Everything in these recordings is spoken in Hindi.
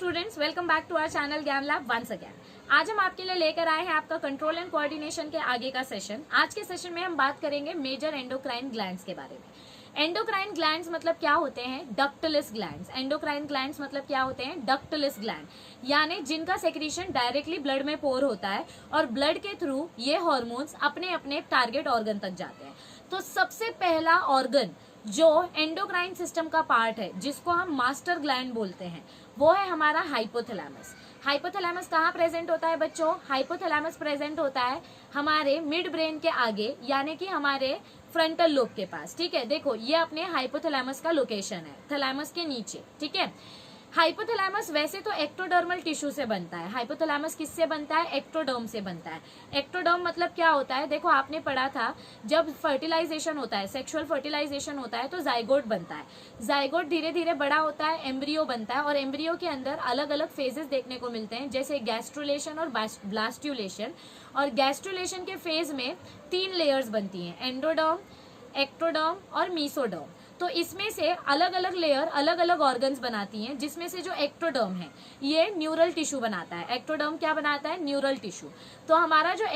Students, welcome back to our channel Gyan lab once again. आज हम आपके लिए लेकर आए हैं आपका कंट्रोल एंड कोऑर्डिनेशन के आगे का सेशन। आज के सेशन में हम बात करेंगे मेजर एंडोक्राइन ग्लैंड्स के बारे में। एंडोक्राइन ग्लैंड्स मतलब क्या होते हैं? Ductless glands. एंडोक्राइन ग्लैंड्स मतलब क्या होते हैं? डक्टलेस ग्लैंड, यानी जिनका सेक्रीशन डायरेक्टली ब्लड में पोर होता है और ब्लड के थ्रू ये हार्मोन्स अपने अपने टारगेट ऑर्गन तक जाते हैं। तो सबसे पहला ऑर्गन जो एंडोक्राइन सिस्टम का पार्ट है, जिसको हम मास्टर ग्लैंड बोलते हैं, वो है हमारा हाइपोथैलेमस। हाइपोथैलेमस कहाँ प्रेजेंट होता है बच्चों? हाइपोथैलेमस प्रेजेंट होता है हमारे मिड ब्रेन के आगे, यानी कि हमारे फ्रंटल लोब के पास। ठीक है, देखो ये अपने हाइपोथैलेमस का लोकेशन है, थैलेमस के नीचे। ठीक है, हाइपोथैलेमस वैसे तो एक्टोडर्मल टिश्यू से बनता है। हाइपोथैलेमस किससे बनता है? एक्टोडर्म से बनता है। एक्टोडर्म मतलब क्या होता है? देखो आपने पढ़ा था, जब फर्टिलाइजेशन होता है, सेक्सुअल फर्टिलाइजेशन होता है, तो जाइगोट बनता है। जाइगोट धीरे धीरे बड़ा होता है, एम्ब्रियो बनता है, और एम्ब्रियो के अंदर अलग अलग फेजेस देखने को मिलते हैं, जैसे गैस्ट्रुलेशन और ब्लास्ट्यूलेशन। और गैस्ट्रुलेशन के फेज में 3 लेयर्स बनती हैं, एंडोडर्म, एक्टोडर्म और मीसोडर्म। तो इसमें से अलग अलग लेयर अलग अलग ऑर्गन्स बनाती हैं, जिसमें से जो एक्टोडर्म है ये न्यूरल टिश्यू बनाता है। एक्टोडर्म क्या बनाता है? Neural tissue. तो हमारा जो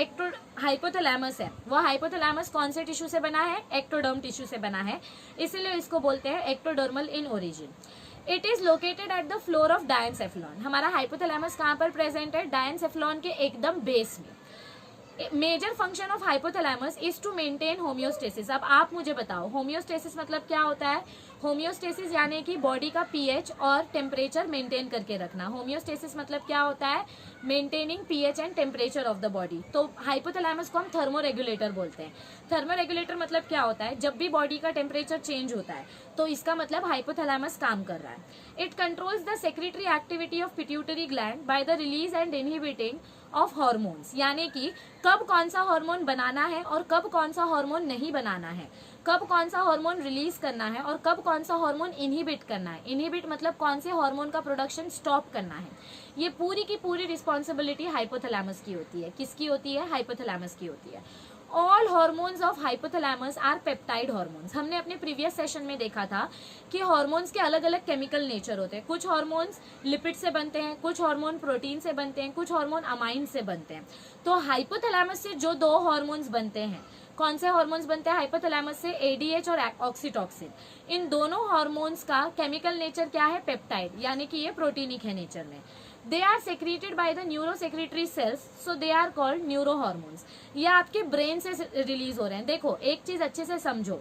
हाइपोथैलेमस है, वो हाइपोथैलेमस कौन से टिश्यू से बना है? एक्टोडर्म टिश्यू से बना है, इसीलिए इसको बोलते हैं ectodermal in origin. It is located at the floor of diencephalon. हमारा हाइपोथैलेमस कहाँ पर प्रेजेंट है? डायनसेफ्लॉन के एकदम बेस में। Major function of hypothalamus is to maintain homeostasis. अब आप मुझे बताओ, होम्योस्टेसिस मतलब क्या होता है? होम्योस्टेसिस यानी कि बॉडी का पीएच और टेम्परेचर मेंटेन करके रखना। होम्योस्टेसिस मतलब क्या होता है? Maintaining pH and temperature of the body. तो हाइपोथैलेमस को हम थर्मोरेगुलेटर बोलते हैं। थर्मोरेगुलेटर मतलब क्या होता है? जब भी बॉडी का टेम्परेचर चेंज होता है, तो इसका मतलब हाइपोथैलेमस काम कर रहा है। It controls the secretary activity of pituitary gland by the release and inhibiting of hormones, यानी कि कब कौन सा हार्मोन बनाना है और कब कौन सा हार्मोन नहीं बनाना है, कब कौन सा हार्मोन रिलीज करना है और कब कौन सा हार्मोन इनहिबिट करना है। इनहिबिट मतलब कौन से हार्मोन का प्रोडक्शन स्टॉप करना है। ये पूरी की पूरी रिस्पॉन्सिबिलिटी हाइपोथैलेमस की होती है। किसकी होती है? हाइपोथैलेमस की होती है। All hormones of hypothalamus are peptide hormones. हमने अपने प्रीवियस सेशन में देखा था कि हॉर्मोन्स के अलग अलग केमिकल नेचर होते हैं। कुछ हॉर्मोन्स लिपिड से बनते हैं, कुछ हार्मोन प्रोटीन से बनते हैं, कुछ हार्मोन अमाइन से बनते हैं। तो हाइपोथैलेमस से जो 2 हॉर्मोन्स बनते हैं, कौन से हॉर्मोन्स बनते हैं हाइपोथैलेमस से? एडीएच और ऑक्सीटॉक्सिन। इन दोनों हॉर्मोन्स का केमिकल नेचर क्या है? पेप्टाइड, यानी कि ये प्रोटीनिक है नेचर में। They are secreted by the neurosecretory cells, so they are called neuro hormones. ये आपके ब्रेन से रिलीज हो रहे हैं। देखो एक चीज अच्छे से समझो,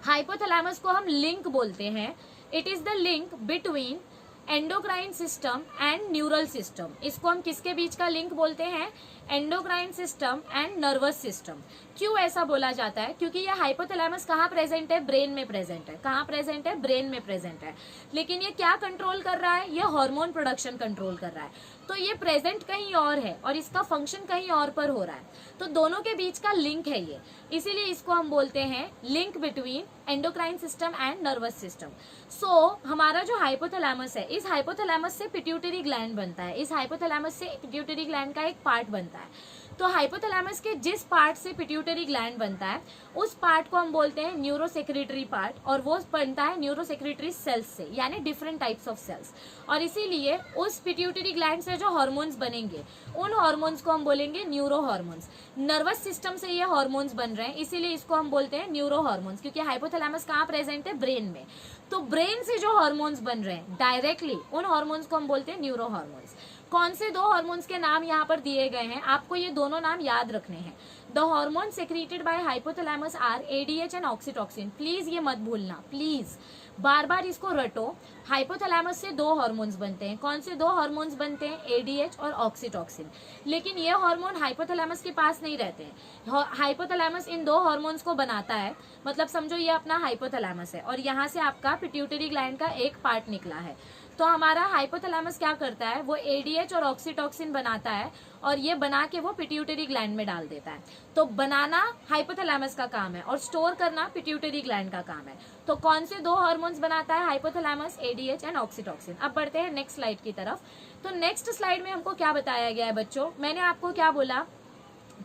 हाइपोथैलेमस को हम लिंक बोलते हैं। It is the link between endocrine system and neural system. इसको हम किसके बीच का लिंक बोलते हैं? Endocrine system and nervous system. क्यों ऐसा बोला जाता है? क्योंकि ये हाइपोथैलेमस कहाँ प्रेजेंट है? ब्रेन में प्रेजेंट है। कहाँ प्रेजेंट है? ब्रेन में प्रेजेंट है। लेकिन ये क्या कंट्रोल कर रहा है? ये हार्मोन प्रोडक्शन कंट्रोल कर रहा है। तो ये प्रेजेंट कहीं और है और इसका फंक्शन कहीं और पर हो रहा है। तो दोनों के बीच का लिंक है ये, इसीलिए इसको हम बोलते हैं link between endocrine system and nervous system. So हमारा जो हाइपोथैलेमस है, इस हाइपोथैलेमस से पिट्यूटरी ग्लैंड बनता है। इस हाइपोथैलेमस से पिट्यूटरी ग्लैंड का एक पार्ट बनता है। तो हाइपोथैलेमस के जिस पार्ट से पिट्यूटरी ग्लैंड बनता है, उस पार्ट को हम बोलते हैं न्यूरोसेक्रेटरी पार्ट, और वो बनता है न्यूरोसेक्रेटरी सेल्स से, यानी डिफरेंट टाइप्स ऑफ सेल्स। और इसीलिए उस पिट्यूटरी ग्लैंड से जो हार्मोन्स बनेंगे, उन हार्मोन्स को हम बोलेंगे न्यूरो हार्मोन्स। नर्वस सिस्टम से ये हार्मोन्स बन रहे हैं, इसीलिए इसको हम बोलते हैं न्यूरो हार्मोन्स, क्योंकि हाइपोथैलेमस कहाँ प्रेजेंट है? ब्रेन में। तो ब्रेन से जो हार्मोन्स बन रहे हैं डायरेक्टली, उन हार्मोन्स को हम बोलते हैं न्यूरो हार्मोन्स। कौन से 2 हार्मोन्स के नाम यहाँ पर दिए गए हैं? आपको ये दोनों नाम याद रखने हैं। The hormone secreted by hypothalamus are ADH and oxytocin. Please ये मत भूलना, प्लीज बार बार इसको रटो। हाइपोथैलेमस से 2 हार्मोन्स बनते हैं। कौन से 2 हार्मोन्स बनते हैं? एडीएच और ऑक्सीटॉक्सिन। लेकिन ये हार्मोन हाइपोथैलेमस के पास नहीं रहते हैं। हाइपोथैलेमस इन 2 हार्मोन्स को बनाता है, मतलब समझो ये अपना हाइपोथैलेमस है और यहाँ से आपका पिट्यूटरी ग्लैंड का एक पार्ट निकला है। तो हमारा हाइपोथैलेमस क्या करता है? वो एडीएच और ऑक्सीटॉक्सिन बनाता है और ये बना के वो पिट्यूटरी ग्लैंड में डाल देता है। तो बनाना हाइपोथैलेमस का काम है और स्टोर करना पिट्यूटरी ग्लैंड का काम है। तो कौन से 2 हार्मोन्स बनाता है हाइपोथैलेमस? ADH and oxytocin. अब बढ़ते हैं नेक्स्ट स्लाइड की तरफ। तो नेक्स्ट स्लाइड में हमको क्या बताया गया है बच्चों? मैंने आपको क्या बोला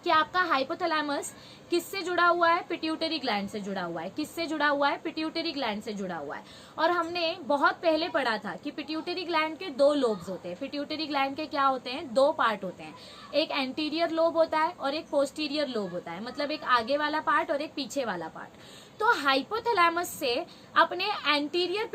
कि आपका हाइपोथैलेमस किससे जुड़ा हुआ है? पिट्यूटरी ग्लैंड से जुड़ा हुआ है। किससे जुड़ा हुआ है? पिट्यूटरी ग्लैंड से जुड़ा हुआ है। और हमने बहुत पहले पढ़ा था कि पिट्यूटरी ग्लैंड के 2 लोब्स होते हैं। पिट्यूटरी ग्लैंड के क्या होते हैं? 2 पार्ट होते हैं, एक एंटीरियर लोब होता है और एक पोस्टीरियर लोब होता है, मतलब एक आगे वाला पार्ट और एक पीछे वाला पार्ट। तो हाइपोथैलेमस से अपने एंटीरियर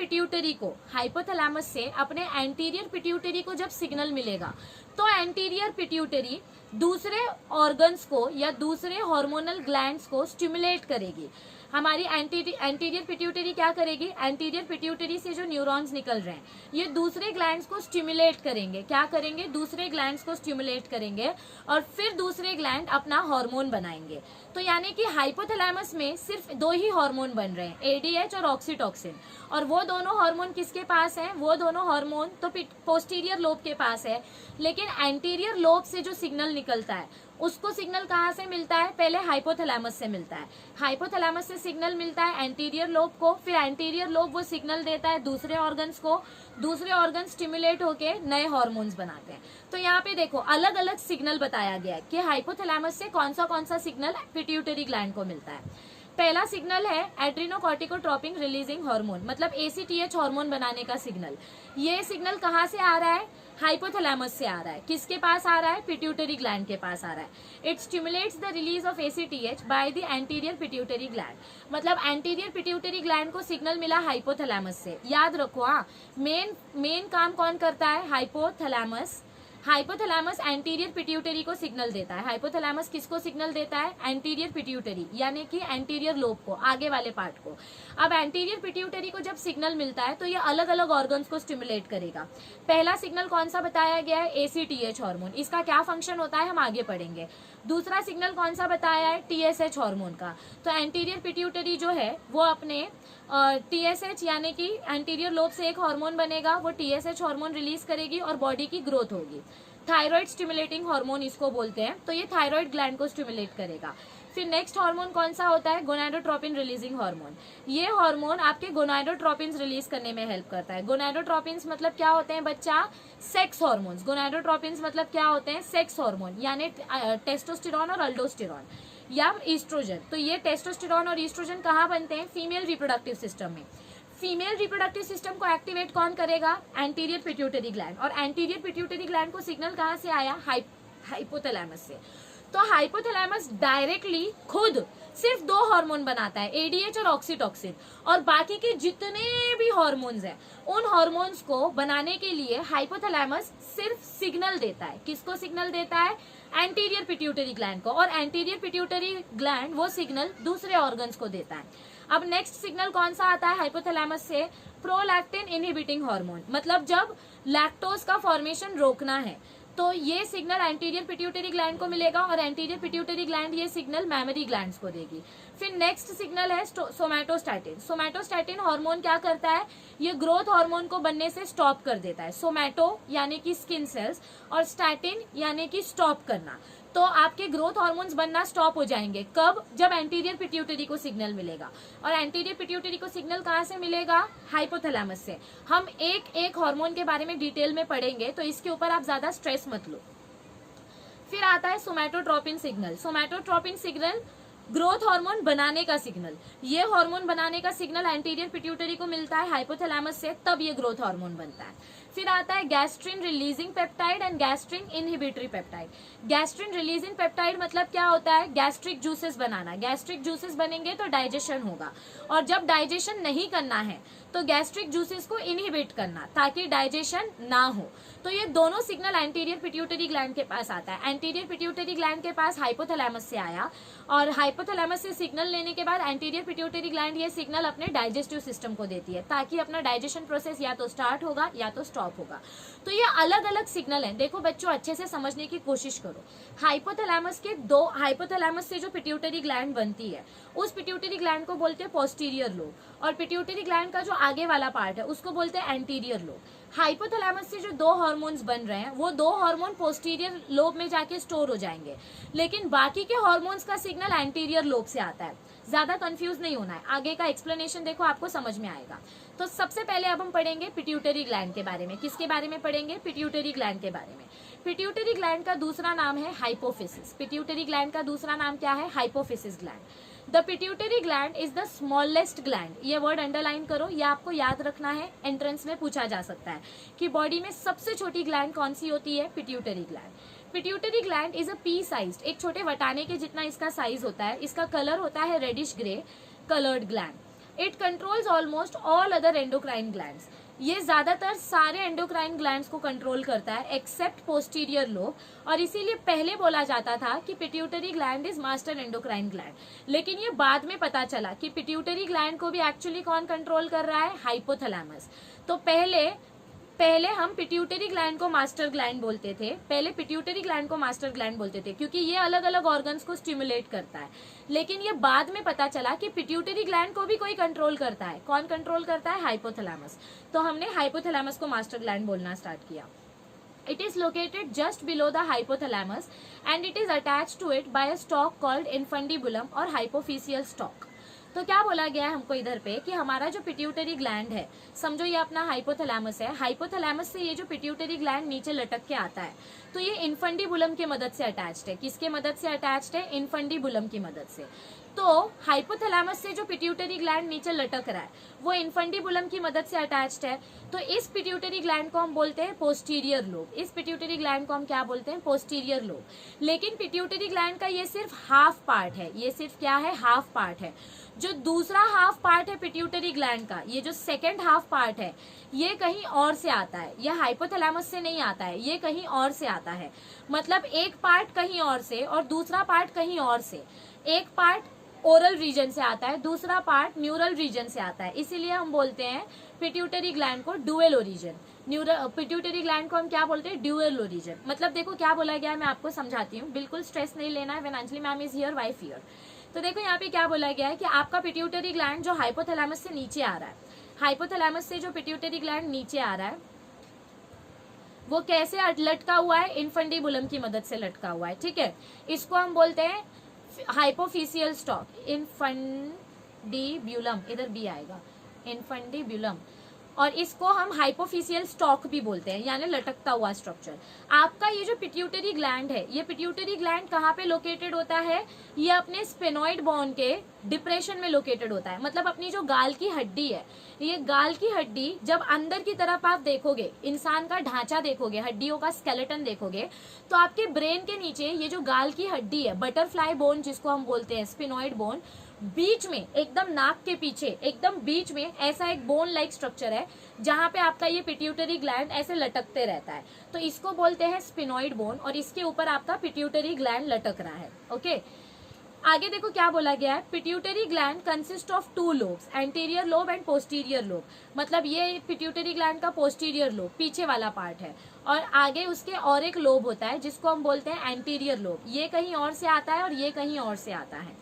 पिट्यूटरी को जब सिग्नल मिलेगा तो एंटीरियर पिट्यूटरी दूसरे ऑर्गन्स को या दूसरे हार्मोनल ग्लैंड्स को स्टिमुलेट करेगी। हमारी एंटीरियर पिट्यूटरी क्या करेगी? एंटीरियर पिट्यूटरी से जो न्यूरॉन्स निकल रहे हैं ये दूसरे ग्लैंड्स को स्टिमुलेट करेंगे। क्या करेंगे? दूसरे ग्लैंड्स को स्टिमुलेट करेंगे और फिर दूसरे ग्लैंड अपना हार्मोन बनाएंगे। तो यानी कि हाइपोथैलेमस में सिर्फ 2 ही हार्मोन बन रहे हैं, एडीएच और ऑक्सीटोसिन। और वो दोनों हार्मोन किसके पास हैं? वो दोनों हार्मोन तो पोस्टीरियर लोब के पास है, लेकिन एंटीरियर लोब से जो सिग्नल निकलता है उसको सिग्नल कहाँ से मिलता है? पहले हाइपोथैलेमस से मिलता है। हाइपोथैलेमस से सिग्नल मिलता है एंटीरियर लोब को, फिर एंटीरियर लोब वो सिग्नल देता है दूसरे ऑर्गन्स को, दूसरे ऑर्गन स्टिमुलेट होके नए हार्मोन्स बनाते हैं। तो यहाँ पे देखो अलग अलग सिग्नल बताया गया है कि हाइपोथैलेमस से कौन सा सिग्नल पिट्यूटरी ग्लैंड को मिलता है। पहला सिग्नल है एड्रेनोकॉर्टिकोट्रोपिन रिलीजिंग हार्मोन, मतलब एसीटीएच हार्मोन बनाने का सिग्नल। ये सिग्नल कहाँ से आ रहा है? हाइपोथैलेमस से आ रहा है। किसके पास आ रहा है? पिट्यूटरी ग्लैंड के पास आ रहा है। It stimulates the release of ACTH by the anterior pituitary gland, मतलब एंटीरियर पिट्यूटरी ग्लैंड को सिग्नल मिला हाइपोथैलेमस से। याद रखो हाँ, मेन काम कौन करता है? हाइपोथैलेमस। हाइपोथैलेमस एंटीरियर पिट्यूटरी को सिग्नल देता है। हाइपोथैलेमस किसको सिग्नल देता है? एंटीरियर पिट्यूटरी, यानी कि एंटीरियर लोब को, आगे वाले पार्ट को। अब एंटीरियर पिट्यूटरी को जब सिग्नल मिलता है तो ये अलग अलग ऑर्गन्स को स्टिमुलेट करेगा। पहला सिग्नल कौन सा बताया गया है? ACTH hormone. इसका क्या फंक्शन होता है हम आगे पढ़ेंगे। दूसरा सिग्नल कौन सा बताया है? टीएसएच हार्मोन का। तो एंटीरियर पिट्यूटरी जो है वो अपने टीएसएच यानी कि एंटीरियर लोब से एक हार्मोन बनेगा, वो टीएसएच हार्मोन रिलीज करेगी और बॉडी की ग्रोथ होगी। थायराइड स्टिमुलेटिंग हार्मोन इसको बोलते हैं, तो ये थायराइड ग्लैंड को स्टिमुलेट करेगा। फिर नेक्स्ट हार्मोन कौन सा होता है? Gonadotropin releasing hormone. ये हार्मोन आपके गोनाडोट्रोपिन्स रिलीज करने में हेल्प करता है। गोनाडोट्रोपिन्स मतलब क्या होते हैं बच्चा? Sex hormones. गोनाडोट्रोपिन्स मतलब क्या होते हैं? सेक्स हार्मोन, यानी टेस्टोस्टेरॉन और अल्डोस्टेरॉन या ईस्ट्रोजन। तो ये टेस्टोस्टेरॉन और ईस्ट्रोजन कहाँ बनते हैं? फीमेल रिप्रोडक्टिव सिस्टम में। फीमेल रिप्रोडक्टिव सिस्टम को एक्टिवेट कौन करेगा? Anterior pituitary gland. और एंटीरियर पिट्यूटरी ग्लैंड को सिग्नल कहाँ से आया? हाइपोथैलेमस से। तो हाइपोथैलेमस डायरेक्टली खुद सिर्फ 2 हार्मोन बनाता है, एडीएच और ऑक्सीटोसिन, और बाकी के जितने भी हार्मोन्स हैं उन हार्मोन्स को बनाने के लिए हाइपोथैलेमस सिर्फ सिग्नल देता है। किसको सिग्नल देता है? एंटीरियर पिट्यूटरी ग्लैंड को। और एंटीरियर पिट्यूटरी ग्लैंड वो सिग्नल दूसरे ऑर्गन्स को देता है। अब नेक्स्ट सिग्नल कौन सा आता है हाइपोथैलेमस से? प्रोलैक्टिन इनहिबिटिंग हार्मोन, मतलब जब लैक्टोज का फॉर्मेशन रोकना है तो ये सिग्नल एंटीरियर पिट्यूटरी ग्लैंड को मिलेगा और एंटीरियर पिट्यूटरी ग्लैंड ये सिग्नल मैमरी ग्लैंड्स को देगी। फिर नेक्स्ट सिग्नल है सोमैटोस्टैटिन। सोमैटोस्टैटिन हार्मोन क्या करता है? ये ग्रोथ हार्मोन को बनने से स्टॉप कर देता है। सोमैटो यानी कि स्किन सेल्स और स्टैटिन यानी कि स्टॉप करना। तो आपके ग्रोथ हार्मोन्स बनना स्टॉप हो जाएंगे। कब? जब एंटीरियर पिट्यूटरी को सिग्नल मिलेगा। और एंटीरियर पिट्यूटरी को सिग्नल कहाँ से मिलेगा? हाइपोथैलेमस से। हम एक एक हार्मोन के बारे में डिटेल में पढ़ेंगे, तो इसके ऊपर आप ज्यादा स्ट्रेस मत लो। फिर आता है सोमैटोट्रोपिन सिग्नल। सोमैटोट्रोपिन सिग्नल ग्रोथ हार्मोन बनाने का सिग्नल। ये हार्मोन बनाने का सिग्नल एंटीरियर पिट्यूटरी को मिलता है हाइपोथैलेमस से, तब ये ग्रोथ हार्मोन बनता है। फिर आता है gastrin releasing peptide and gastrin inhibitory peptide. Gastrin releasing peptide मतलब क्या होता है? गैस्ट्रिक जूसेस बनाना। गैस्ट्रिक जूसेस बनेंगे तो डाइजेशन होगा, और जब डाइजेशन नहीं करना है तो गैस्ट्रिक जूसेस को इनहिबिट करना ताकि डाइजेशन ना हो। तो ये दोनों सिग्नल एंटीरियर पिट्यूटरी ग्लैंड के पास आता है। एंटीरियर पिट्यूटरी ग्लैंड के पास हाइपोथैलेमस से आया, और हाइपोथैलेमस से सिग्नल लेने के बाद एंटीरियर पिट्यूटरी ग्लैंड ये सिग्नल अपने डाइजेस्टिव सिस्टम को देती है ताकि अपना डाइजेशन प्रोसेस या तो स्टार्ट होगा या तो स्टॉप होगा। तो ये अलग अलग सिग्नल हैं। देखो बच्चों, अच्छे से समझने की कोशिश करो। हाइपोथैलेमस से जो पिट्यूटरी ग्लैंड बनती है उस पिट्यूटरी ग्लैंड को बोलते हैं पोस्टीरियर लोब, और पिट्यूटरी ग्लैंड का जो आगे वाला पार्ट है उसको बोलते हैं एंटीरियर लोब। हाइपोथैलेमस से जो 2 हार्मोन्स बन रहे हैं वो 2 हार्मोन पोस्टीरियर लोब में जाके स्टोर हो जाएंगे, लेकिन बाकी के हार्मोन्स का सिग्नल एंटीरियर लोब से आता है। ज्यादा कंफ्यूज नहीं होना है, आगे का एक्सप्लेनेशन देखो आपको समझ में आएगा। तो सबसे पहले अब हम पढ़ेंगे पिट्यूटरी ग्लैंड के बारे में। किसके बारे में पढ़ेंगे? पिट्यूटरी ग्लैंड के बारे में। पिट्यूटरी ग्लैंड का दूसरा नाम है हाइपोफिसिस। पिट्यूटरी ग्लैंड का दूसरा नाम क्या है? Hypophysis gland. The pituitary gland is the smallest gland. ये वर्ड अंडरलाइन करो, ये आपको याद रखना है, एंट्रेंस में पूछा जा सकता है कि बॉडी में सबसे छोटी ग्लैंड कौन सी होती है? Pituitary gland. Pituitary gland is a P sized, एक छोटे वटाने के जितना इसका साइज होता है। इसका कलर होता है reddish grey coloured gland. It controls almost all other endocrine glands. ये ज्यादातर सारे एंडोक्राइन ग्लैंड्स को कंट्रोल करता है एक्सेप्ट पोस्टीरियर लोब, और इसीलिए पहले बोला जाता था कि pituitary gland is master endocrine gland. लेकिन ये बाद में पता चला कि पिट्यूटरी ग्लैंड को भी एक्चुअली कौन कंट्रोल कर रहा है? हाइपोथैलेमस। तो पहले हम पिट्यूटरी ग्लैंड को मास्टर ग्लैंड बोलते थे, पहले पिट्यूटरी ग्लैंड को मास्टर ग्लैंड बोलते थे क्योंकि ये अलग अलग ऑर्गन्स को स्टिमुलेट करता है। लेकिन ये बाद में पता चला कि पिट्यूटरी ग्लैंड को भी कोई कंट्रोल करता है। कौन कंट्रोल करता है? हाइपोथैलेमस। तो हमने हाइपोथैलेमस को मास्टर ग्लैंड बोलना स्टार्ट किया। It is located just below the hypothalamus and it is attached to it by a stalk called infundibulum और hypophyseal stalk। तो क्या बोला गया है हमको इधर पे कि हमारा जो पिट्यूटरी ग्लैंड है, समझो ये अपना हाइपोथैलेमस है, हाइपोथैलेमस से ये जो पिट्यूटरी ग्लैंड नीचे लटक के आता है, तो ये इन्फंडिबुलम की मदद से अटैच्ड है। किसके मदद से अटैच्ड है? इन्फंडिबुलम की मदद से। तो हाइपोथैलेमस से जो पिट्यूटरी ग्लैंड नीचे लटक रहा है वो इन्फंडिबुलम की मदद से अटैच्ड है। तो इस पिट्यूटरी ग्लैंड को हम बोलते हैं पोस्टीरियर लोब। इस पिट्यूटरी ग्लैंड को हम क्या बोलते हैं? Posterior lobe. लेकिन पिट्यूटरी ग्लैंड का ये सिर्फ हाफ पार्ट है। ये सिर्फ क्या है? हाफ पार्ट है। जो दूसरा हाफ पार्ट है पिट्यूटरी ग्लैंड का, ये जो सेकेंड हाफ पार्ट है, ये कहीं और से आता है। यह हाइपोथैलेमस से नहीं आता है, ये कहीं और से आता है। मतलब एक पार्ट कहीं और से और दूसरा पार्ट कहीं और से। एक पार्ट ओरल रीजन से आता है, दूसरा पार्ट न्यूरल रीजन से आता है। इसीलिए हम बोलते हैं पिट्यूटरी ग्लैंड को ड्यूअल ओरिजिन। पिट्यूटरी ग्लैंड को हम क्या बोलते हैं? Dual origin. मतलब देखो क्या बोला गया है, मैं आपको समझाती हूँ, बिल्कुल स्ट्रेस नहीं लेना है। When Anjali ma'am is here, why fear? तो देखो यहाँ पे क्या बोला गया है कि आपका पिट्यूटरी ग्लैंड जो हाइपोथैलेमस से नीचे आ रहा है, हाइपोथैलेमस से जो पिट्यूटरी ग्लैंड नीचे आ रहा है वो कैसे लटका हुआ है? इन्फंडिबुलम की मदद से लटका हुआ है। ठीक है, इसको हम बोलते हैं हाइपोफिसियल स्टॉक, इन्फंडिब्यूलम, इधर बी आएगा, इन्फंडिब्यूलम। और इसको हम हाइपोफिसियल स्टॉक भी बोलते हैं, यानी लटकता हुआ स्ट्रक्चर। आपका ये जो पिट्यूटरी ग्लैंड है, ये पिट्यूटरी ग्लैंड कहाँ पे लोकेटेड होता है? ये अपने स्पेनॉइड बोन के डिप्रेशन में लोकेटेड होता है। मतलब अपनी जो गाल की हड्डी है, ये गाल की हड्डी जब अंदर की तरफ आप देखोगे, इंसान का ढांचा देखोगे, हड्डियों का स्केलेटन देखोगे, तो आपके ब्रेन के नीचे ये जो गाल की हड्डी है, बटरफ्लाई बोन जिसको हम बोलते हैं, स्पिनॉइड बोन, बीच में एकदम नाक के पीछे एकदम बीच में ऐसा एक बोन लाइक स्ट्रक्चर है जहां पे आपका ये पिट्यूटरी ग्लैंड ऐसे लटकते रहता है। तो इसको बोलते हैं स्पिनॉइड बोन, और इसके ऊपर आपका पिट्यूटरी ग्लैंड लटक रहा है। ओके, आगे देखो क्या बोला गया है। Pituitary gland consist of 2 lobes, anterior lobe and posterior lobe. मतलब ये पिट्यूटरी ग्लैंड का पोस्टीरियर लोब, पीछे वाला पार्ट है, और आगे उसके और एक लोब होता है जिसको हम बोलते हैं एंटीरियर लोब। ये कहीं और से आता है और ये कहीं और से आता है।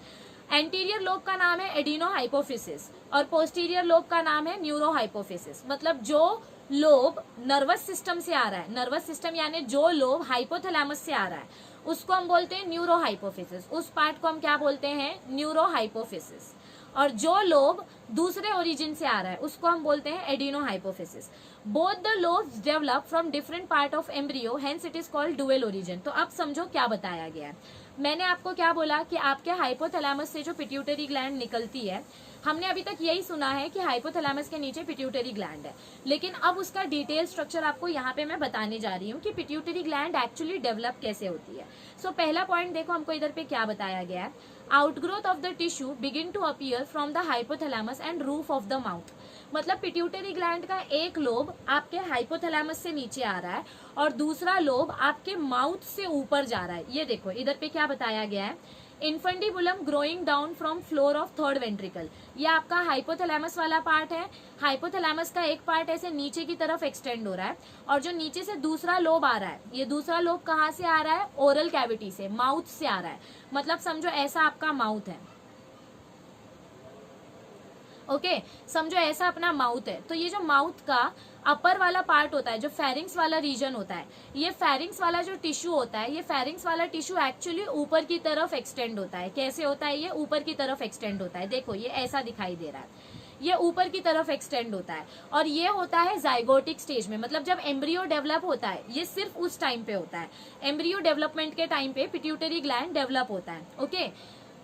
एंटीरियर लोब का नाम है एडिनो हाइपोफिसिस और पोस्टीरियर लोब का नाम है न्यूरो हाइपोफिसिस। मतलब जो लोब नर्वस सिस्टम से आ रहा है, नर्वस सिस्टम यानी जो लोब हाइपोथैलेमस से आ रहा है, उसको हम बोलते हैं न्यूरो हाइपोफिसिस। उस पार्ट को हम क्या बोलते हैं? Neuro hypophysis. और जो लोब दूसरे ओरिजिन से आ रहा है उसको हम बोलते हैं adeno hypophysis. Both the lobes develop from different part of embryo, hence it is called dual origin. तो अब समझो क्या बताया गया है। मैंने आपको क्या बोला कि आपके हाइपोथैलेमस से जो पिट्यूटरी ग्लैंड निकलती है, हमने अभी तक यही सुना है कि हाइपोथैलेमस के नीचे पिट्यूटरी ग्लैंड है, लेकिन अब उसका डिटेल स्ट्रक्चर आपको यहाँ पे मैं बताने जा रही हूँ कि पिट्यूटरी ग्लैंड एक्चुअली डेवलप कैसे होती है। सो पहला पॉइंट देखो हमको इधर पे क्या बताया गया है। Outgrowth of the tissue begin to appear from the hypothalamus and roof of the mouth. मतलब पिट्यूटरी ग्लैंड का एक लोब आपके हाइपोथैलेमस से नीचे आ रहा है और दूसरा लोब आपके माउथ से ऊपर जा रहा है। ये देखो इधर पे क्या बताया गया है, infundibulum growing down from floor of third ventricle. ये आपका हाइपोथैलेमस वाला पार्ट है। हाइपोथैलेमस का एक पार्ट ऐसे नीचे की तरफ एक्सटेंड हो रहा है और जो नीचे से दूसरा लोब आ रहा है, ये दूसरा लोब कहाँ से आ रहा है? ओरल कैविटी से, माउथ से आ रहा है। मतलब समझो ऐसा आपका माउथ है। ओके समझो ऐसा अपना माउथ है, तो ये जो माउथ का अपर वाला पार्ट होता है, जो फेरिंग्स वाला रीजन होता है, ये फेरिंग्स वाला जो टिश्यू होता है, ये फेरिंग्स वाला टिश्यू एक्चुअली ऊपर की तरफ एक्सटेंड होता है। कैसे होता है? ये ऊपर की तरफ एक्सटेंड होता है। देखो ये ऐसा दिखाई दे रहा है, ये ऊपर की तरफ एक्सटेंड होता है, और ये होता है जाइगोटिक स्टेज में, मतलब जब एम्ब्रियो डेवलप होता है, ये सिर्फ उस टाइम पे होता है। एम्ब्रियो डेवलपमेंट के टाइम पे पिट्यूटरी ग्लैंड डेवलप होता है। ओके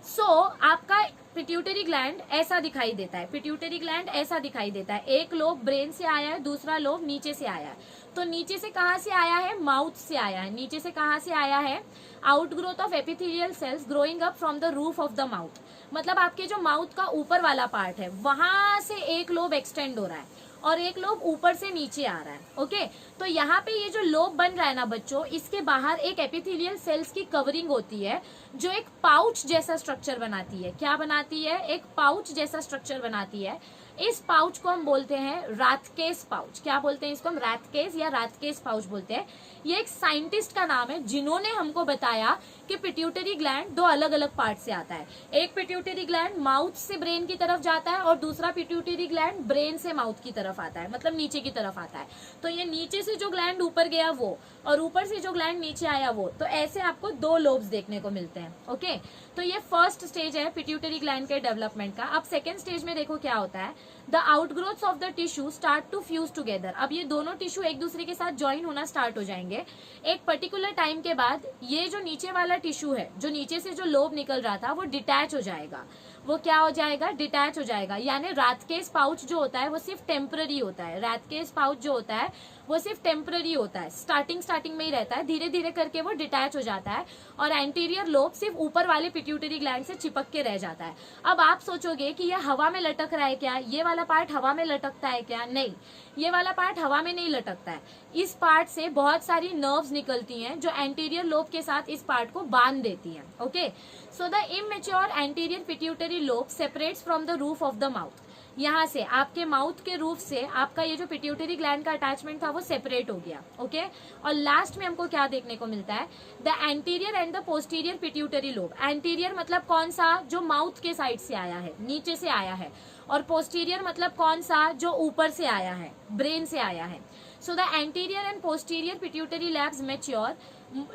सो आपका पिट्यूटरी ग्लैंड ऐसा दिखाई देता है, पिट्यूटरी ग्लैंड ऐसा दिखाई देता है। एक लोब ब्रेन से आया है, दूसरा लोब नीचे से आया है। तो नीचे से कहाँ से आया है? माउथ से आया है। नीचे से कहाँ से आया है? Outgrowth of epithelial cells growing up from the roof of the mouth, मतलब आपके जो माउथ का ऊपर वाला पार्ट है, वहां से एक लोब एक्सटेंड हो रहा है और एक लोब ऊपर से नीचे आ रहा है। ओके तो यहाँ पे ये जो लोब बन रहा है ना बच्चों, इसके बाहर एक एपिथेलियल सेल्स की कवरिंग होती है, जो एक पाउच जैसा स्ट्रक्चर बनाती है। क्या बनाती है? एक पाउच जैसा स्ट्रक्चर बनाती है। इस पाउच को हम बोलते हैं राथकेस पाउच। क्या बोलते हैं इसको? हम राथकेस या राथकेस पाउच बोलते हैं। ये एक साइंटिस्ट का नाम है जिन्होंने हमको बताया कि पिट्यूटरी ग्लैंड दो अलग अलग पार्ट से आता है। एक पिट्यूटरी ग्लैंड माउथ से ब्रेन की तरफ जाता है और दूसरा पिट्यूटरी ग्लैंड ब्रेन से माउथ की तरफ आता है, मतलब नीचे की तरफ आता है। तो ये नीचे से जो ग्लैंड ऊपर गया वो, और ऊपर से जो ग्लैंड नीचे आया वो, तो ऐसे आपको दो लोब्स देखने को मिलते हैं। ओके तो ये फर्स्ट स्टेज है पिट्यूटरी ग्लैंड के डेवलपमेंट का। अब सेकेंड स्टेज में देखो क्या होता है, the outgrowths of the tissue start to fuse together. अब ये दोनों टिश्यू एक दूसरे के साथ ज्वाइन होना स्टार्ट हो जाएंगे। एक पर्टिकुलर टाइम के बाद ये जो नीचे वाला टिश्यू है, जो नीचे से जो लोब निकल रहा था, वो डिटैच हो जाएगा। वो क्या हो जाएगा? डिटैच हो जाएगा। यानी राथकेस पाउच जो होता है वो सिर्फ टेम्पररी होता है। राथकेस पाउच जो होता है वो सिर्फ टेम्पररी होता है, स्टार्टिंग में ही रहता है, धीरे धीरे करके वो डिटैच हो जाता है और एंटीरियर लोब सिर्फ ऊपर वाले पिट्यूटरी ग्लैंड से चिपक के रह जाता है। अब आप सोचोगे कि ये हवा में लटक रहा है क्या? ये वाला पार्ट हवा में लटकता है क्या? नहीं, ये वाला पार्ट हवा में नहीं लटकता है। इस पार्ट से बहुत सारी नर्व्स निकलती हैं जो एंटीरियर लोब के साथ इस पार्ट को बांध देती हैं। Okay so the immature anterior pituitary lobe separates from the roof of the mouth. यहाँ से आपके माउथ के रूफ से आपका ये जो पिट्यूटरी ग्लैंड का अटैचमेंट था वो सेपरेट हो गया। ओके और लास्ट में हमको क्या देखने को मिलता है? The anterior and the posterior pituitary lobe. Anterior मतलब कौन सा? जो माउथ के साइड से आया है, नीचे से आया है, और पोस्टीरियर मतलब कौन सा? जो ऊपर से आया है, ब्रेन से आया है। So the anterior and posterior pituitary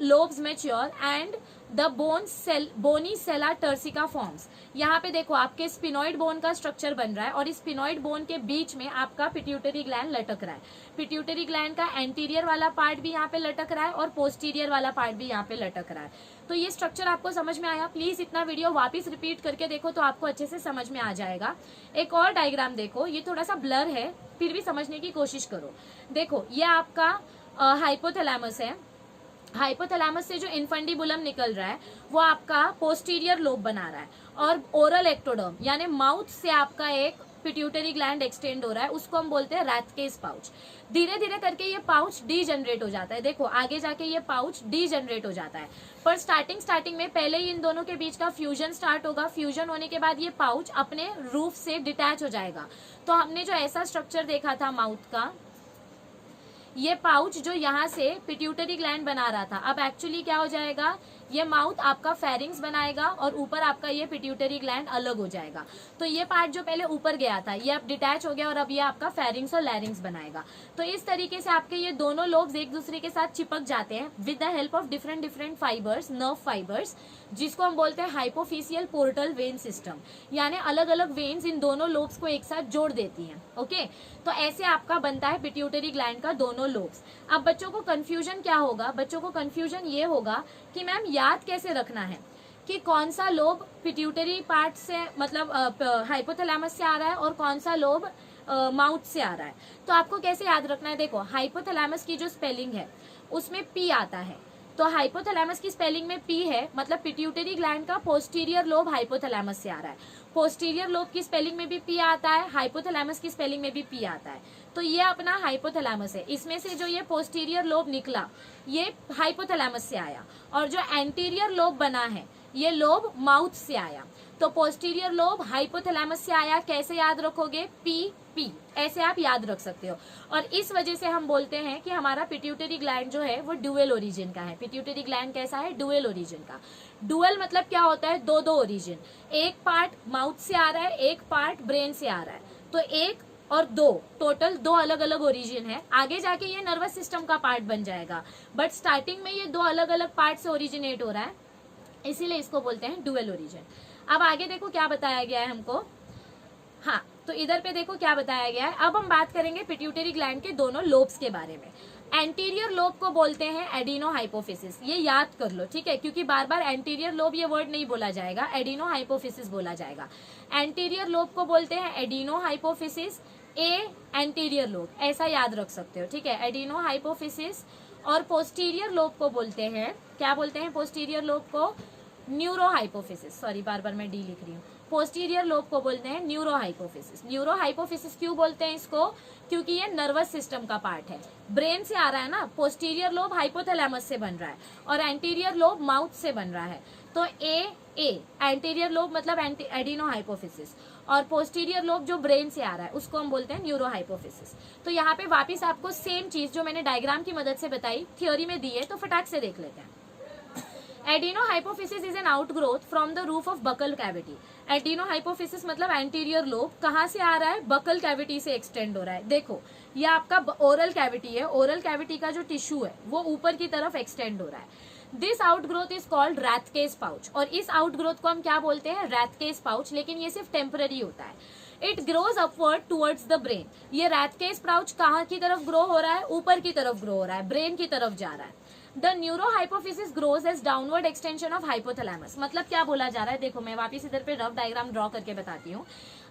lobes mature and the bony sella turcica forms। यहाँ पे देखो आपके स्पिनॉइड बोन का स्ट्रक्चर बन रहा है और इस स्पिनॉइड बोन के बीच में आपका पिट्यूटरी ग्लैंड लटक रहा है। पिट्यूटरी ग्लैंड का एंटीरियर वाला पार्ट भी यहाँ पे लटक रहा है और पोस्टीरियर वाला पार्ट भी यहाँ पे लटक रहा है। तो ये स्ट्रक्चर आपको समझ में आया? प्लीज इतना वीडियो वापस रिपीट करके देखो तो आपको अच्छे से समझ में आ जाएगा। एक और डायग्राम देखो, ये थोड़ा सा ब्लर है, फिर भी समझने की कोशिश करो। देखो ये आपका हाइपोथैलेमस है। हाइपोथैलेमस से जो इन्फंडिबुलम निकल रहा है वो आपका पोस्टीरियर लोब बना रहा है, और ओरल एक्टोडर्म यानी माउथ से आपका एक पिट्यूटरी ग्लैंड एक्सटेंड हो रहा है, उसको हम बोलते हैं राथकेस पाउच। धीरे धीरे करके ये पाउच डीजनरेट हो जाता है। देखो आगे जाके ये पाउच डीजनरेट हो जाता है, पर स्टार्टिंग में पहले ही इन दोनों के बीच का फ्यूजन स्टार्ट होगा। फ्यूजन होने के बाद ये पाउच अपने रूफ से डिटैच हो जाएगा। तो हमने जो ऐसा स्ट्रक्चर देखा था माउथ का, ये पाउच जो यहाँ से पिट्यूटरी ग्लैंड बना रहा था, अब एक्चुअली क्या हो जाएगा? ये माउथ आपका फेरिंग्स बनाएगा और ऊपर आपका ये पिट्यूटरी ग्लैंड अलग हो जाएगा। तो ये पार्ट जो पहले ऊपर गया था ये अब डिटैच हो गया और अब ये आपका फेरिंग्स और लैरिंग्स बनाएगा। तो इस तरीके से आपके ये दोनों लोब्स एक दूसरे के साथ चिपक जाते हैं with the help of different fibres, nerve fibres, जिसको हम बोलते हैं हाइपोफिशियल पोर्टल वेन सिस्टम। यानी अलग अलग वेन्स इन दोनों लोब्स को एक साथ जोड़ देती हैं। ओके तो ऐसे आपका बनता है पिट्यूटरी ग्लैंड का दोनों लोब्स। अब बच्चों को कंफ्यूजन क्या होगा? बच्चों को कंफ्यूजन ये होगा कि मैम याद कैसे रखना है कि कौन सा लोब पिट्यूटरी पार्ट से मतलब हाइपोथैलेमस से आ रहा है और कौन सा लोब माउथ से आ रहा है। तो आपको कैसे याद रखना है? देखो हाइपोथैलेमस की जो स्पेलिंग है उसमें पी आता है, तो हाइपोथैलेमस की स्पेलिंग में पी है, मतलब पिट्यूटरी ग्लैंड का पोस्टीरियर लोब हाइपोथैलेमस से आ रहा है। पोस्टीरियर लोब की स्पेलिंग में भी पी आता है, हाइपोथैलेमस की स्पेलिंग में भी पी आता है। तो ये अपना हाइपोथैलेमस है। इसमें से जो ये पोस्टीरियर लोब निकला ये हाइपोथैलेमस से आया, और जो एंटीरियर लोब बना है ये लोब माउथ से आया। तो पोस्टीरियर लोब हाइपोथैलेमस से आया, कैसे याद रखोगे, पी पी, ऐसे आप याद रख सकते हो। और इस वजह से हम बोलते हैं कि हमारा पिट्यूटरी ग्लैंड जो है वो ड्यूअल ओरिजिन का है। पिट्यूटरी ग्लैंड कैसा है, ड्यूअल ओरिजिन का। डुअल मतलब क्या होता है, दो दो ओरिजिन, एक पार्ट माउथ से आ रहा है, एक पार्ट ब्रेन से आ रहा है, तो एक और दो, टोटल दो अलग अलग ओरिजिन है। आगे जाके ये नर्वस सिस्टम का पार्ट बन जाएगा, बट स्टार्टिंग में ये दो अलग अलग पार्ट से ओरिजिनेट हो रहा है, इसीलिए इसको बोलते हैं डुअल ओरिजिन। अब आगे देखो क्या बताया गया है हमको। हाँ, तो इधर पे देखो क्या बताया गया है। अब हम बात करेंगे पिट्यूटरी ग्लैंड के दोनों लोब्स के बारे में। एंटीरियर लोब को बोलते हैं एडिनो हाइपोफिसिस, ये याद कर लो, ठीक है, क्योंकि बार बार एंटीरियर लोब ये वर्ड नहीं बोला जाएगा, एडिनो हाइपोफिसिस बोला जाएगा। एंटीरियर लोब को बोलते हैं एडिनो हाइपोफिसिस, एंटीरियर लोब, ऐसा याद रख सकते हो, ठीक है, एडिनो हाइपोफिसिस। और पोस्टीरियर लोब को बोलते हैं, क्या बोलते हैं पोस्टीरियर लोब को, न्यूरो हाइपोफिसिस, सॉरी बार बार मैं डी लिख रही हूँ। पोस्टीरियर लोब को बोलते हैं न्यूरो हाइपोफिसिस। न्यूरो हाइपोफिसिस क्यों बोलते हैं इसको, क्योंकि ये नर्वस सिस्टम का पार्ट है, ब्रेन से आ रहा है ना। पोस्टीरियर लोब हाइपोथैलेमस से बन रहा है और एंटीरियर लोब माउथ से बन रहा है, तो एंटीरियर लोब मतलब एडिनो हाइपोफिसिस, और पोस्टीरियर लोब जो ब्रेन से आ रहा है उसको हम बोलते हैं न्यूरो हाइपोफिसिस। तो यहाँ पे वापिस आपको सेम चीज जो मैंने डायग्राम की मदद से बताई, थ्योरी में दी है, तो फटाक से देख लेते हैं। एडिनोहाइपोफिसिस is an outgrowth from the roof of buccal cavity. एडिनोहाइपोफिसिस मतलब एंटीरियर लोब कहाँ से आ रहा है, बकल कैविटी से एक्सटेंड हो रहा है। देखो ये आपका ओरल कैविटी है, ओरल कैविटी का जो टिश्यू है वो ऊपर की तरफ एक्सटेंड हो रहा है। This outgrowth is called Rathke's pouch, और इस आउटग्रोथ को हम क्या बोलते हैं, रैथकेस पाउच, लेकिन ये सिर्फ टेम्पररी होता है। It grows upward towards the brain. ये रैथकेस पाउच कहाँ की तरफ ग्रो हो रहा है, ऊपर की तरफ ग्रो हो रहा है, ब्रेन की तरफ जा रहा है। The neurohypophysis grows as downward extension of hypothalamus. मतलब क्या बोला जा रहा है, देखो मैं वापिस इधर पे रफ डायग्राम ड्रॉ करके बताती हूँ।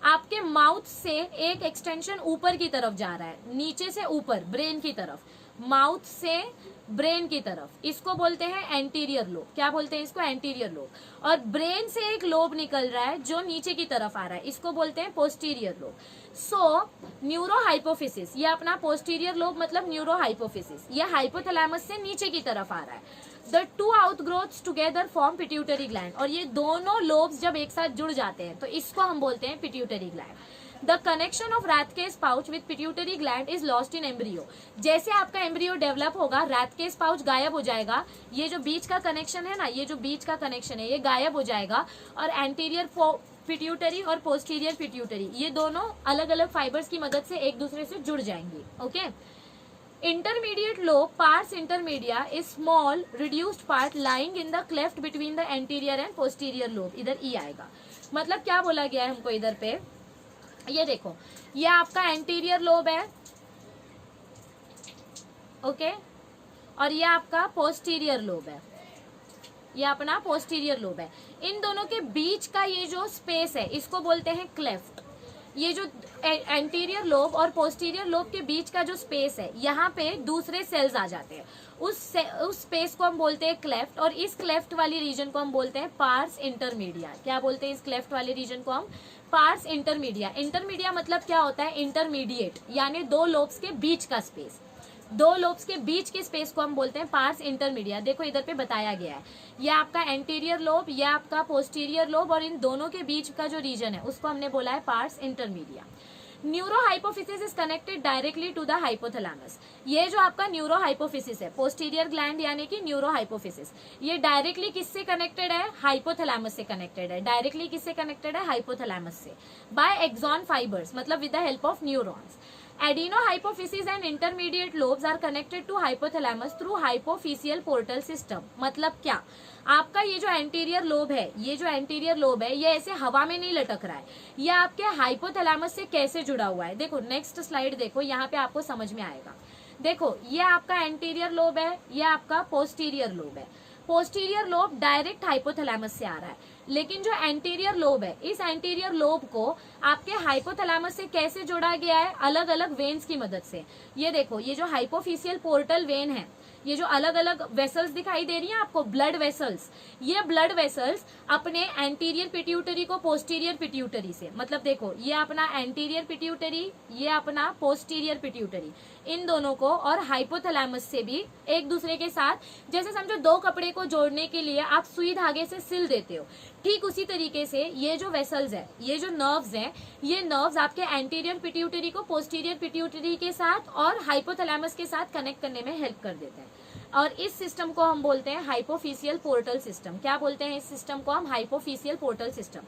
आपके माउथ से एक एक्सटेंशन ऊपर की तरफ जा रहा है, नीचे से ऊपर ब्रेन की तरफ, माउथ से ब्रेन की तरफ, इसको बोलते हैं एंटीरियर लोब। क्या बोलते हैं इसको, एंटीरियर लोब। और ब्रेन से एक लोब निकल रहा है जो नीचे की तरफ आ रहा है, इसको बोलते हैं पोस्टीरियर लोब। सो न्यूरोहाइपोफिसिस, ये अपना पोस्टीरियर लोब मतलब न्यूरोहाइपोफिसिस, ये हाइपोथैलेमस से नीचे की तरफ आ रहा है। The two outgrowths together form pituitary gland, और ये दोनों लोब्स जब एक साथ जुड़ जाते हैं तो इसको हम बोलते हैं pituitary gland. The connection of Rathke's pouch with pituitary gland is lost in embryo. जैसे आपका एम्ब्रियो डेवलप होगा, रैथकेस पाउच गायब हो जाएगा, ये जो बीच का कनेक्शन है ना, ये जो बीच का कनेक्शन है ये गायब हो जाएगा, और एंटीरियर पिट्यूटरी और पोस्टीरियर पिट्यूटरी ये दोनों अलग अलग फाइबर्स की मदद से एक दूसरे से जुड़ जाएंगी। Okay, intermediate lobe, parse intermedia, is small reduced part lying in the cleft between the anterior and posterior lobe. इधर ई आएगा, मतलब क्या बोला गया है हमको इधर पे, ये देखो ये आपका एंटीरियर लोब है, ओके, और ये आपका पोस्टीरियर लोब है, ये अपना पोस्टीरियर लोब है। इन दोनों के बीच का ये जो स्पेस है इसको बोलते हैं क्लेफ्ट। ये जो एंटीरियर लोब और पोस्टीरियर लोब के बीच का जो स्पेस है, यहाँ पे दूसरे सेल्स आ जाते हैं, उस स्पेस को हम बोलते हैं क्लेफ्ट, और इस क्लेफ्ट वाली रीजन को हम बोलते हैं पार्स इंटरमीडिया। क्या बोलते हैं इस क्लेफ्ट वाली रीजन को हम, पार्स इंटरमीडिया। इंटरमीडिया मतलब क्या होता है, इंटरमीडिएट, यानी दो लोब्स के बीच का स्पेस, दो लोब्स के बीच के स्पेस को हम बोलते हैं पार्स इंटरमीडिया। देखो इधर पे बताया गया है, ये आपका एंटीरियर लोब, ये आपका पोस्टीरियर लोब, और इन दोनों के बीच का जो रीजन है उसको हमने बोला है pars intermedia. Neurohypophysis is connected directly to the hypothalamus. ये जो आपका न्यूरोहाइपोफिसिस है, पोस्टीरियर ग्लैंड यानी कि न्यूरोहाइपोफिसिस, ये डायरेक्टली किससे कनेक्टेड है, हाइपोथैलेमस से कनेक्टेड है। डायरेक्टली किससे कनेक्टेड है, हाइपोथैलेमस से, बाय एक्सॉन फाइबर्स, मतलब with the help of neurons. Adenohypophysis and intermediate lobes are connected to hypothalamus through hypophyseal portal system। मतलब क्या, आपका ये जो एंटीरियर लोब है, ये जो एंटीरियर लोब है, ये ऐसे हवा में नहीं लटक रहा है, ये आपके हाइपोथैलेमस से कैसे जुड़ा हुआ है। देखो नेक्स्ट स्लाइड देखो, यहाँ पे आपको समझ में आएगा। देखो ये आपका एंटीरियर लोब है, ये आपका पोस्टीरियर लोब है। पोस्टीरियर लोब डायरेक्ट हाइपोथैलेमस से आ रहा है, लेकिन जो एंटीरियर लोब है, इस एंटीरियर लोब को आपके हाइपोथैलेमस से कैसे जोड़ा गया है, अलग अलग वेन्स की मदद से। ये देखो, ये जो हाइपोफिशियल पोर्टल वेन है, ये जो अलग अलग वेसल्स दिखाई दे रही हैं आपको, ब्लड वेसल्स, ये ब्लड वेसल्स अपने एंटीरियर पिट्यूटरी को पोस्टीरियर पिट्यूटरी से, मतलब देखो ये अपना एंटीरियर पिट्यूटरी, ये अपना पोस्टीरियर पिट्यूटरी, इन दोनों को और हाइपोथैलेमस से भी एक दूसरे के साथ, जैसे समझो दो कपड़े को जोड़ने के लिए आप सुई धागे से सिल देते हो, ठीक उसी तरीके से ये जो वेसल्स है, ये जो नर्व्स हैं, ये नर्व्स आपके एंटीरियर पिट्यूटरी को पोस्टीरियर पिट्यूटरी के साथ और हाइपोथैलेमस के साथ कनेक्ट करने में हेल्प कर देते हैं। और इस सिस्टम को हम बोलते हैं हाइपोफिशियल पोर्टल सिस्टम। क्या बोलते हैं इस सिस्टम को हम? हाइपोफिशियल पोर्टल सिस्टम।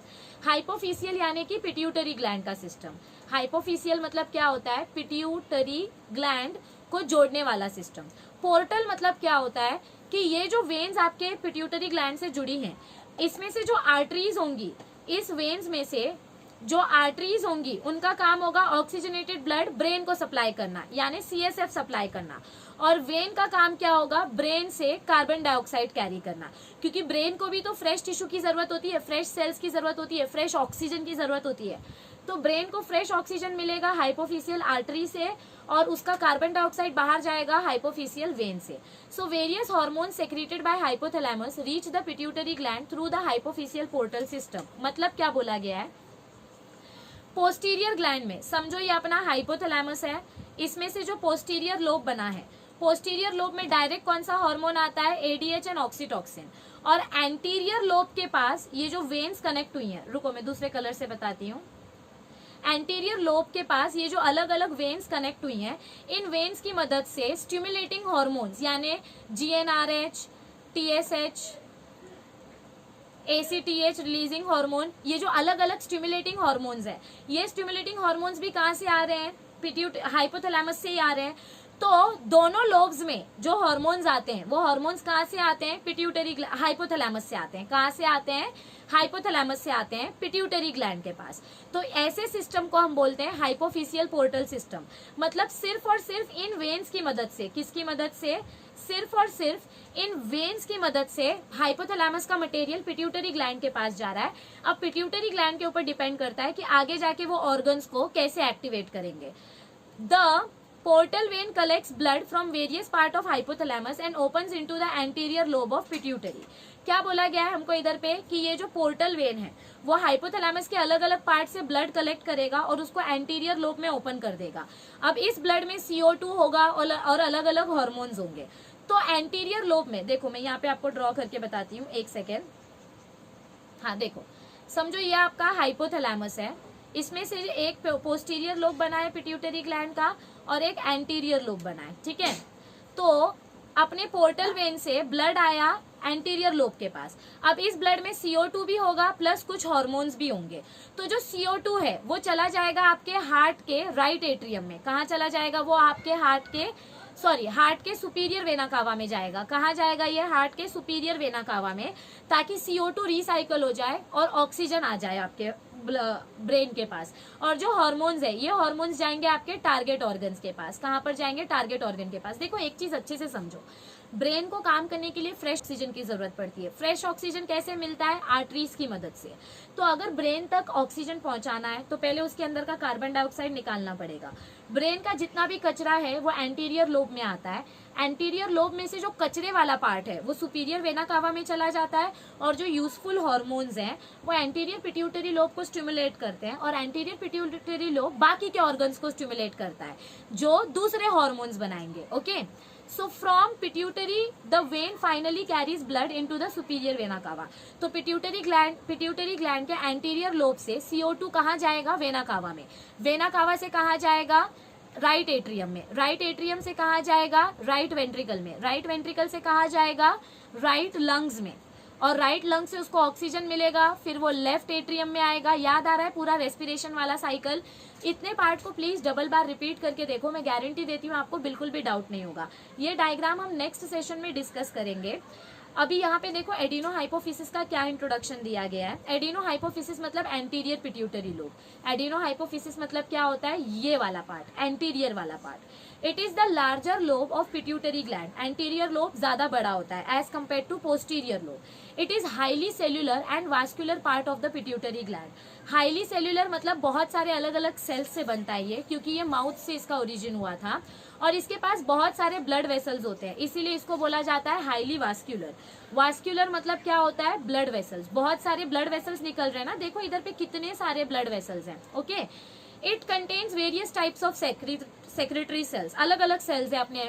हाइपोफिशियल यानी कि पिट्यूटरी ग्लैंड का सिस्टम। हाइपोफिशियल मतलब क्या होता है? पिट्यूटरी ग्लैंड को जोड़ने वाला सिस्टम। पोर्टल मतलब क्या होता है कि ये जो वेन्स आपके पिट्यूटरी ग्लैंड से जुड़ी हैं, इसमें से जो आर्टरीज होंगी, इस वेन्स में से जो आर्टरीज होंगी उनका काम होगा ऑक्सीजनेटेड ब्लड ब्रेन को सप्लाई करना, यानी CSF सप्लाई करना। और वेन का काम क्या होगा? ब्रेन से कार्बन डाइऑक्साइड कैरी करना, क्योंकि ब्रेन को भी तो फ्रेश टिश्यू की जरूरत होती है, फ्रेश सेल्स की जरूरत होती है, फ्रेश ऑक्सीजन की जरूरत होती है। तो ब्रेन को फ्रेश ऑक्सीजन मिलेगा हाइपोफिशियल आर्टरी से और उसका कार्बन डाइऑक्साइड बाहर जाएगा हाइपोफिशियल वेन से। So various hormone secreted by hypothalamus reach the pituitary gland through the hypophyseal portal system. मतलब क्या बोला गया है? पोस्टीरियर ग्लैंड में समझो ये अपना हाइपोथैलेमस है, इसमें से जो पोस्टीरियर लोब बना है, पोस्टीरियर लोब में डायरेक्ट कौन सा हार्मोन आता है? ADH and oxytocin. और एंटीरियर लोब के पास ये जो वेन्स कनेक्ट हुई हैं, रुको मैं दूसरे कलर से बताती हूँ। एंटीरियर लोब के पास ये जो अलग अलग वेन्स कनेक्ट हुई हैं, इन वेन्स की मदद से स्टिमुलेटिंग हार्मोन्स यानी GnRH, TSH, ACTH releasing hormone, ये जो अलग अलग स्टिमुलेटिंग हार्मोन्स है, ये स्टिमुलेटिंग हार्मोन्स भी कहाँ से आ रहे हैं? हाइपोथैलेमस से ही आ रहे हैं। तो दोनों लोब्स में जो हार्मोन्स आते हैं, वो हार्मोन्स कहाँ से आते हैं? पिट्यूटरी हाइपोथैलेमस से आते हैं। कहाँ से आते हैं? हाइपोथैलेमस से आते हैं, पिट्यूटरी ग्लैंड के पास। तो ऐसे सिस्टम को हम बोलते हैं हाइपोफिशियल पोर्टल सिस्टम। मतलब सिर्फ और सिर्फ इन वेन्स की मदद से, किसकी मदद से? सिर्फ और सिर्फ इन वेन्स की मदद से हाइपोथैलेमस का मटेरियल पिट्यूटरी ग्लैंड के पास जा रहा है। अब पिट्यूटरी ग्लैंड के ऊपर डिपेंड करता है कि आगे जाके वो ऑर्गन्स को कैसे एक्टिवेट करेंगे। The portal vein collects blood from various part of hypothalamus and opens into the anterior lobe of pituitary। क्या बोला गया है हमको इधर पे कि ये जो पोर्टल वेन है वो हाइपोथैलेमस के अलग अलग पार्ट से ब्लड कलेक्ट करेगा और उसको एंटीरियर लोब में ओपन कर देगा। अब इस ब्लड में CO2 होगा और अलग अलग हार्मोन्स होंगे। तो एंटीरियर लोब में देखो, मैं यहाँ पे आपको ड्रॉ करके बताती हूँ, एक सेकेंड। हाँ देखो, समझो ये आपका हाइपोथैलेमस है, इसमें से एक पोस्टीरियर लोब बना है पिट्यूटरी ग्लैंड का और एक एंटीरियर लोब बना है, ठीक है। तो अपने पोर्टल वेन से ब्लड आया एंटीरियर लोब के पास। अब इस ब्लड में CO2 भी होगा प्लस कुछ हार्मोन्स भी होंगे। तो जो CO2 है वो चला जाएगा आपके हार्ट के राइट एट्रियम में। कहाँ चला जाएगा वो? आपके हार्ट के सुपीरियर वेना कावा में जाएगा। कहाँ जाएगा ये? हार्ट के सुपीरियर वेना कावा में, ताकि CO2 रिसाइकल हो जाए और ऑक्सीजन आ जाए आपके ब्रेन के पास। और जो हार्मोन्स है, ये हार्मोन्स जाएंगे आपके टारगेट ऑर्गन्स के पास। कहाँ पर जाएंगे? टारगेट ऑर्गन के पास। देखो एक चीज अच्छे से समझो, ब्रेन को काम करने के लिए फ्रेश ऑक्सीजन की जरूरत पड़ती है। फ्रेश ऑक्सीजन कैसे मिलता है? आर्टरीज की मदद से। तो अगर ब्रेन तक ऑक्सीजन पहुंचाना है तो पहले उसके अंदर का कार्बन डाइऑक्साइड निकालना पड़ेगा। ब्रेन का जितना भी कचरा है वो एंटीरियर लोब में आता है। एंटीरियर लोब में से जो कचरे वाला पार्ट है वो सुपीरियर वेना कावा में चला जाता है और जो यूजफुल हार्मोन्स हैं वो एंटीरियर पिट्यूटरी लोब को स्टिमुलेट करते हैं और एंटीरियर पिट्यूटरी लोब बाकी के ऑर्गन्स को स्टिमुलेट करता है जो दूसरे हार्मोन्स बनाएंगे। Okay, so from pituitary the vein finally carries blood into the superior vena cava। तो पिट्यूटरी ग्लैंड के एंटीरियर लोब से CO2 कहाँ जाएगा? वेना कावा में। वेना कावा से कहाँ जाएगा? राइट एट्रियम में। राइट एट्रियम से कहाँ जाएगा? राइट वेंट्रिकल में। राइट वेंट्रिकल से कहाँ जाएगा? राइट लंग्स में। और राइट लंग से उसको ऑक्सीजन मिलेगा, फिर वो लेफ्ट एट्रियम में आएगा। याद आ रहा है पूरा रेस्पिरेशन वाला साइकिल? इतने पार्ट को प्लीज डबल बार रिपीट करके देखो, मैं गारंटी देती हूँ आपको बिल्कुल भी डाउट नहीं होगा। ये डायग्राम हम नेक्स्ट सेशन में डिस्कस करेंगे। अभी यहाँ पे देखो एडिनो हाइपोफिसिस का क्या इंट्रोडक्शन दिया गया है। एडिनो हाइपोफिसिस मतलब anterior pituitary lobe. Adeno hypophysis मतलब क्या होता है? ये वाला पार्ट, एंटीरियर वाला part. It is the larger lobe of pituitary gland, anterior lobe ज्यादा बड़ा होता है as compare to posterior lobe. It is highly cellular and vascular part of the pituitary gland. Highly cellular मतलब बहुत सारे अलग अलग सेल्स से बनता है ये, क्योंकि ये माउथ से इसका ओरिजिन हुआ था, और इसके पास बहुत सारे ब्लड वेसल्स होते हैं, इसीलिए इसको बोला जाता है हाईली वास्कुलर। वास्कुलर मतलब क्या होता है, ब्लड वेसल्स, बहुत सारे ब्लड वेसल्स निकल रहे हैं ना, देखो इधर पे कितने सारे ब्लड वेसल्स हैं। Okay, it contains various types of secretory cells, अलग अलग सेल्स है अपने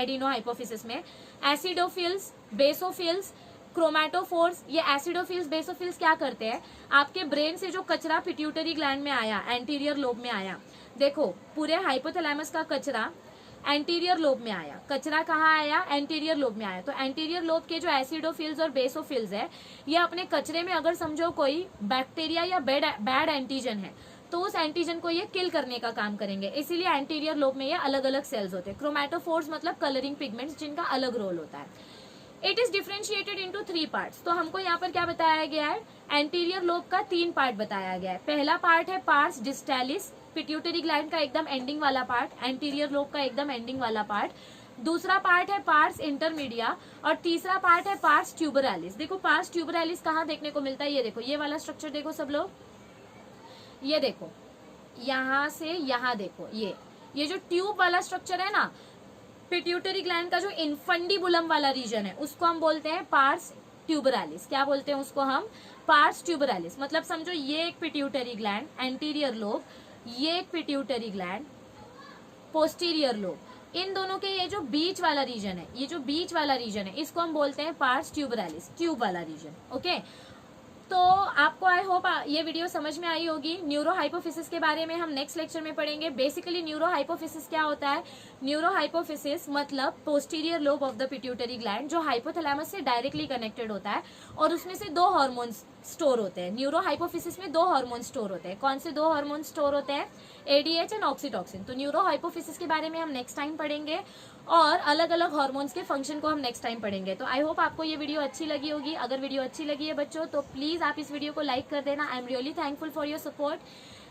एडिनो हाइपोफिसिस में। Acidophils, basophils, chromatophores. ये एसिडोफिल्स बेसोफिल्स क्या करते हैं, आपके ब्रेन से जो कचरा पिट्यूटरी ग्लैंड में आया, एंटीरियर लोब में आया, देखो पूरे हाइपोथैलेमस का कचरा एंटीरियर लोब में आया, कचरा कहाँ आया, एंटीरियर लोब में आया। तो एंटीरियर लोब के जो एसिडोफिल्स और बेसोफिल्स है, ये अपने कचरे में अगर समझो कोई बैक्टीरिया या बैड एंटीजन है, तो उस एंटीजन को ये किल करने का काम करेंगे, इसीलिए एंटीरियर लोब में ये अलग अलग सेल्स होते हैं। क्रोमैटोफोर्स मतलब कलरिंग पिगमेंट्स, जिनका अलग रोल होता है। It is differentiated into 3 parts. तो हमको यहाँ पर क्या बताया गया है, एंटीरियर लोब का 3 पार्ट बताया गया है। पहला पार्ट है पार्स डिस्टैलिस, पिट्यूटरी ग्लैंड का एकदम एंडिंग वाला पार्ट, एंटीरियर लोब का एकदम एंडिंग वाला पार्ट। दूसरा पार्ट है पार्स इंटरमीडिया, और तीसरा पार्ट है पार्स ट्यूबरालिस। देखो पार्स ट्यूबरालिस कहाँ देखने को मिलता है, ये देखो ये वाला स्ट्रक्चर देखो सब लोग, ये देखो यहाँ से यहाँ देखो, ये जो ट्यूब वाला स्ट्रक्चर है ना, पिट्यूटरी ग्लैंड का जो इन्फंडिबुलम वाला रीजन है, उसको हम बोलते हैं पार्स ट्यूबरालिस। क्या बोलते हैं उसको हम, पार्स ट्यूबरालिस। मतलब समझो ये एक पिट्यूटरी ग्लैंड, एंटीरियर लोब, ये एक पिट्यूटरी ग्लैंड, पोस्टीरियर लोब, इन दोनों के ये जो बीच वाला रीजन है, ये जो बीच वाला रीजन है, इसको हम बोलते हैं पार्स ट्यूबरालिस, ट्यूब वाला रीजन। ओके, तो आपको आई होप ये वीडियो समझ में आई होगी। न्यूरो हाइपोफिसिस के बारे में हम नेक्स्ट लेक्चर में पढ़ेंगे। बेसिकली न्यूरो हाइपोफिसिस क्या होता है, न्यूरो हाइपोफिसिस मतलब posterior lobe of the pituitary gland, जो हाइपोथैलेमस से डायरेक्टली कनेक्टेड होता है, और उसमें से 2 हार्मोन्स स्टोर होते हैं। न्यूरो हाइपोफिसिस में 2 हार्मोन स्टोर होते हैं। कौन से 2 हार्मोन स्टोर होते हैं, एडीएच एंड ऑक्सीटोसिन। तो न्यूरो हाइपोफिसिस के बारे में हम नेक्स्ट टाइम पढ़ेंगे, और अलग अलग हार्मोन्स के फंक्शन को हम नेक्स्ट टाइम पढ़ेंगे। तो आई होप आपको ये वीडियो अच्छी लगी होगी। अगर वीडियो अच्छी लगी है बच्चों, तो प्लीज आप इस वीडियो को लाइक कर देना। I am really thankful for your support.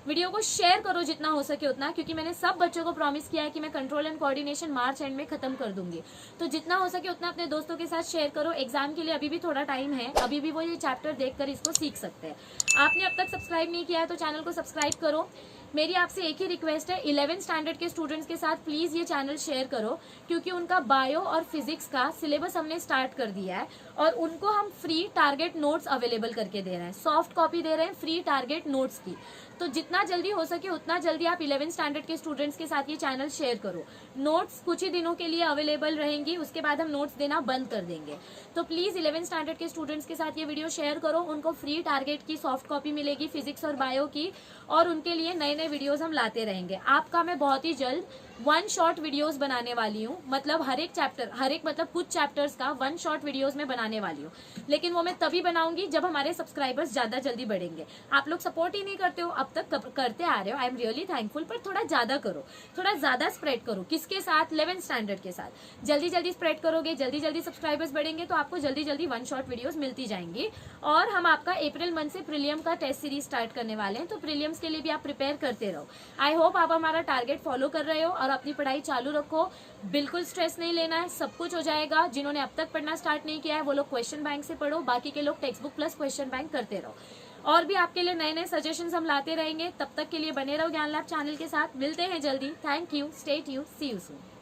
Video को शेयर करो जितना हो सके उतना, क्योंकि मैंने सब बच्चों को प्रॉमिस किया है कि मैं control and coordination March and में खत्म कर दूंगी। तो जितना हो सके उतना अपने दोस्तों के साथ शेयर करो। एग्जाम के लिए अभी भी थोड़ा टाइम है, अभी भी वो ये चैप्टर देखकर इसको सीख सकते हैं। आपने अब तक सब्सक्राइब नहीं किया है तो चैनल को सब्सक्राइब करो। मेरी आपसे एक ही रिक्वेस्ट है, 11th स्टैंडर्ड के स्टूडेंट्स के साथ प्लीज ये चैनल शेयर करो, क्योंकि उनका बायो और फिजिक्स का सिलेबस हमने स्टार्ट कर दिया है, और उनको हम फ्री टारगेट नोट्स अवेलेबल करके दे रहे हैं, सॉफ्ट कॉपी दे रहे हैं फ्री टारगेट नोट्स की। तो जितना जल्दी हो सके उतना जल्दी आप 11th स्टैंडर्ड के स्टूडेंट्स के साथ ये चैनल शेयर करो। नोट्स कुछ ही दिनों के लिए अवेलेबल रहेंगी, उसके बाद हम नोट्स देना बंद कर देंगे। तो प्लीज 11th स्टैंडर्ड के स्टूडेंट्स के साथ ये वीडियो शेयर करो, उनको फ्री टारगेट की सॉफ्ट कॉपी मिलेगी फिजिक्स और बायो की, और उनके लिए नए नए वीडियोस हम लाते रहेंगे। आपका मैं बहुत ही जल्द 1 शॉर्ट वीडियोस बनाने वाली हूँ, मतलब हर एक चैप्टर, मतलब कुछ चैप्टर्स का 1 शॉर्ट वीडियोस में बनाने वाली हूँ, लेकिन वो मैं तभी बनाऊंगी जब हमारे सब्सक्राइबर्स ज्यादा जल्दी बढ़ेंगे। आप लोग सपोर्ट ही नहीं करते हो, अब तक करते आ रहे हो, आई एम रियली थैंकफुल, पर थोड़ा ज्यादा करो, थोड़ा ज्यादा स्प्रेड करो। किसके साथ, 11th स्टैंडर्ड के साथ। जल्दी जल्दी स्प्रेड करोगे, जल्दी जल्दी सब्सक्राइबर्स बढ़ेंगे, तो आपको जल्दी जल्दी 1 शॉर्ट वीडियोस मिलती जाएंगी। और हम आपका अप्रैल मंथ से प्रीलियम का टेस्ट सीरीज स्टार्ट करने वाले हैं, तो प्रीलियम्स के लिए भी आप प्रिपेयर करते रहो। आई होप आप हमारा टारगेट फॉलो कर रहे हो और अपनी पढ़ाई चालू रखो। बिल्कुल स्ट्रेस नहीं लेना है, सब कुछ हो जाएगा। जिन्होंने अब तक पढ़ना स्टार्ट नहीं किया है वो लोग क्वेश्चन बैंक से पढ़ो, बाकी के लोग text book plus question bank करते रहो। और भी आपके लिए नए नए सजेशंस हम लाते रहेंगे। तब तक के लिए बने रहो ज्ञान लैब चैनल के साथ। मिलते हैं जल्दी। Thank you, stay tuned, see you soon.